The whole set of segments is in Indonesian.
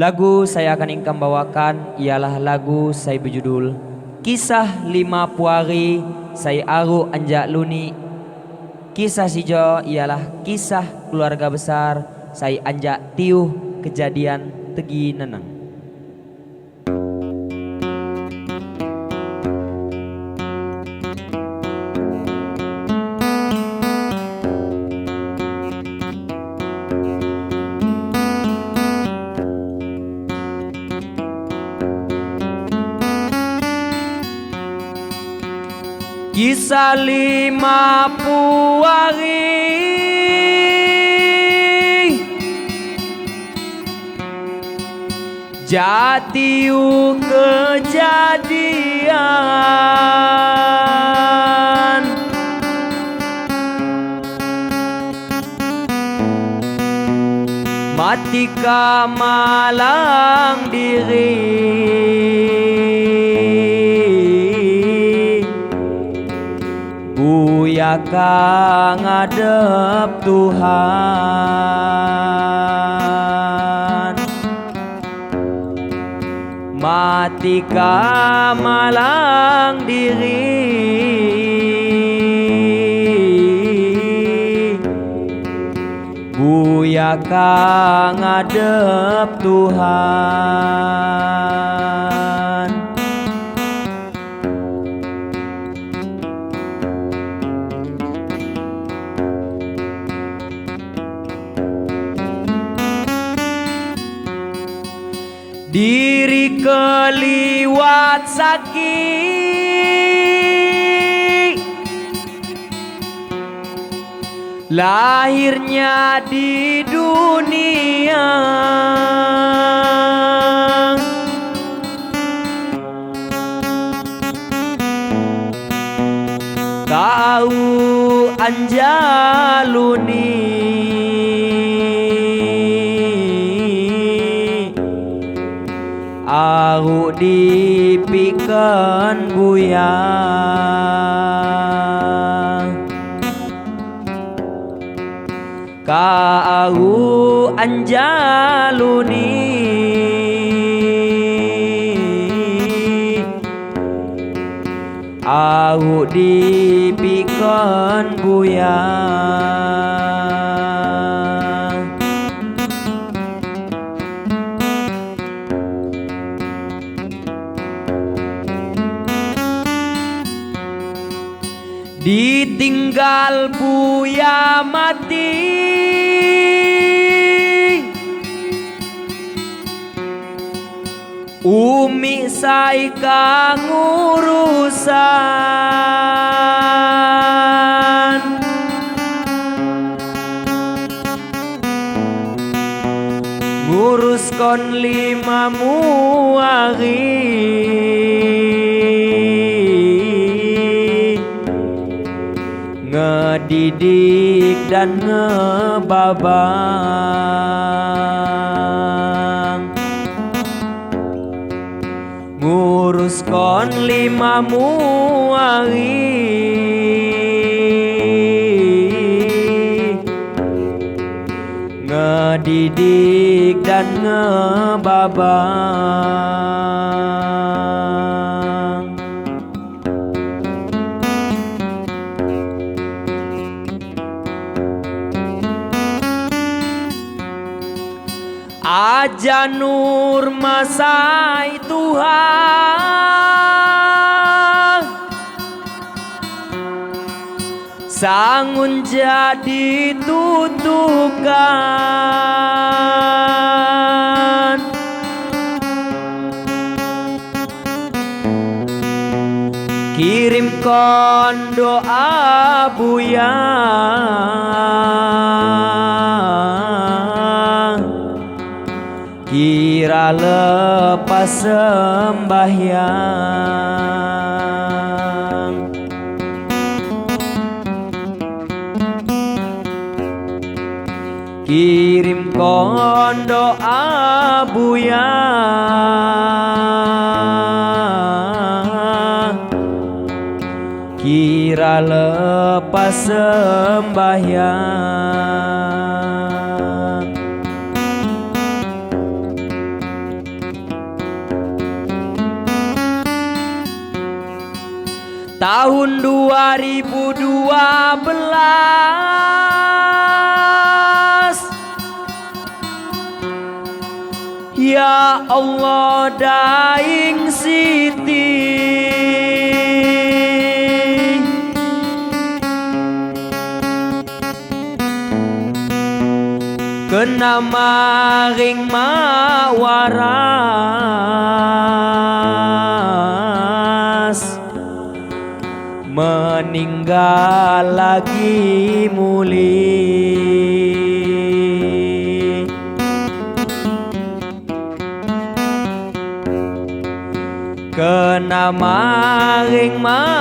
Lagu saya akan ingkang bawakan ialah lagu saya berjudul Kisah Lima Puari Saya Aru Anjak Luni. Kisah sijo ialah kisah keluarga besar saya anjak tiuh kejadian tegi neneng. Kisah lima puari Jatiu kejadian Matika malang diri Buyaka ngadep Tuhan Matika malang diri Buyaka ngadep Tuhan Diri keliwat sakit Lahirnya di dunia Kau anjaluni Aku dipikan buya Kau anjaluni Aku dipikan buya Ditinggal buya mati Umi sai kang urusan Ngurus kon lima muari Ngedidik dan ngebabang Ngurus kon lima muari Ngedidik dan ngebabang Aja nur masai Tuhan Sangun jadi tutukan Kirim kon doa buya Kira lepas sembahyang Kirim kon doa buya Kira lepas sembahyang tahun 2012. Ya Allah daing Siti kena maring mawaras meninggal lagi muli. Kena maring mawaras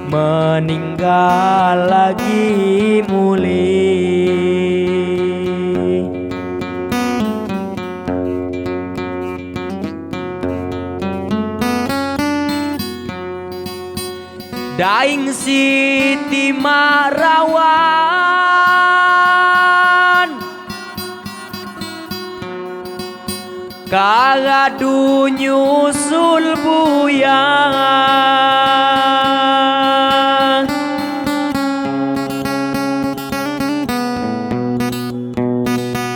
meninggal lagi muli. Daing Siti Marawan kagadu nyusul buyang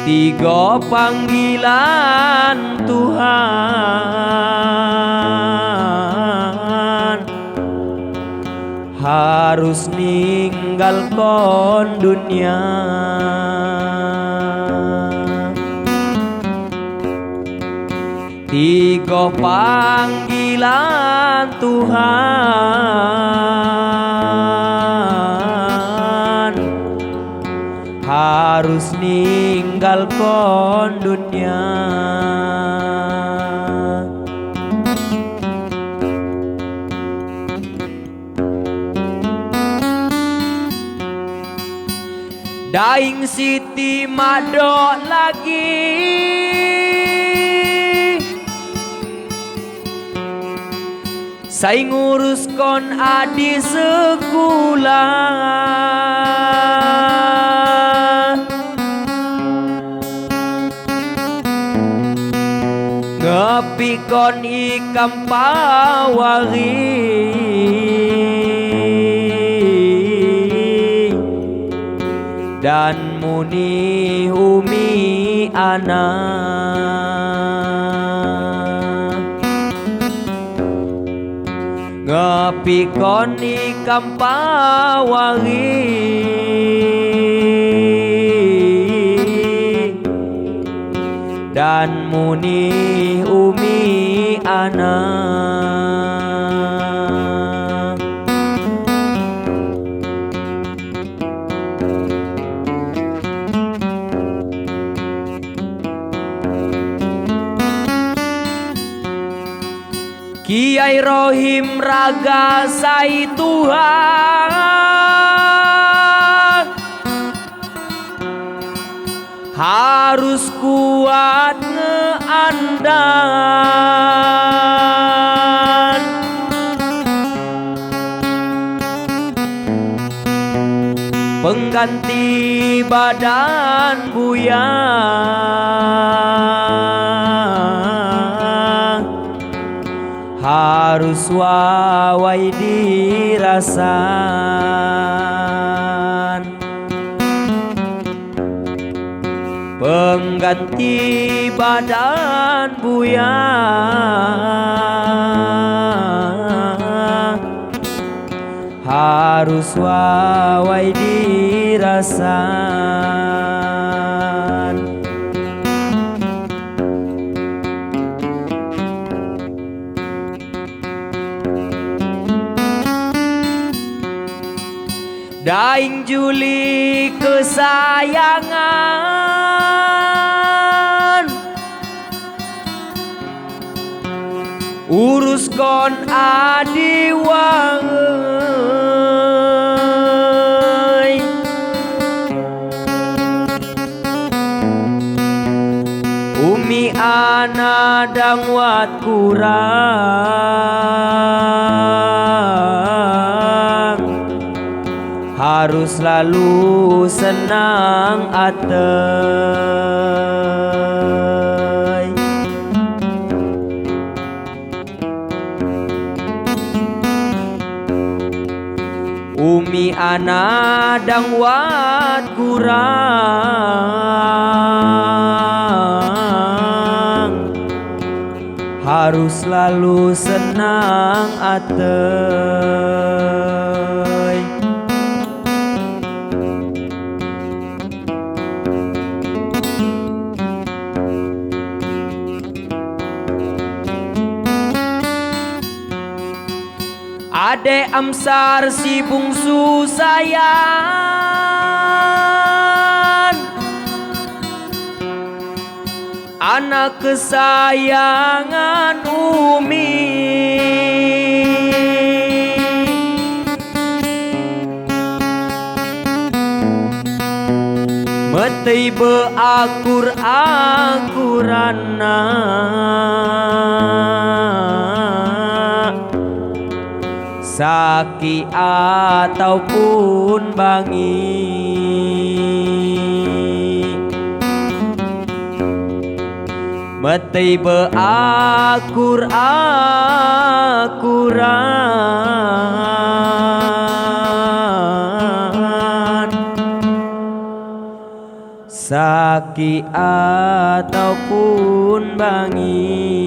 tiga panggilan Tuhan harus ninggalkan dunia. Tiga panggilan Tuhan harus ninggalkan dunia. Daing Siti mado lagi saya ngurus kon adi sekolah ngepi kon ikam pawari dan muni umi anak ngepikon ikam pawari dan muni umi anak. Kiai Rohim Raga Sai Tuhan harus kuat ngeandan pengganti badan buyang harus wawai dirasan pengganti badan buyang harus wawai dirasan. Daing Juli kesayangan urus kon adi wangai umi ana dangwat kurang harus selalu senang atei ana dangwat kurang, harus selalu senang atei. Ade Amsar si bungsu sayang, anak kesayangan Umi. Metei beakur-akurana, saki ataupun bangi. Metei beakur-akuran, saki ataupun bangi.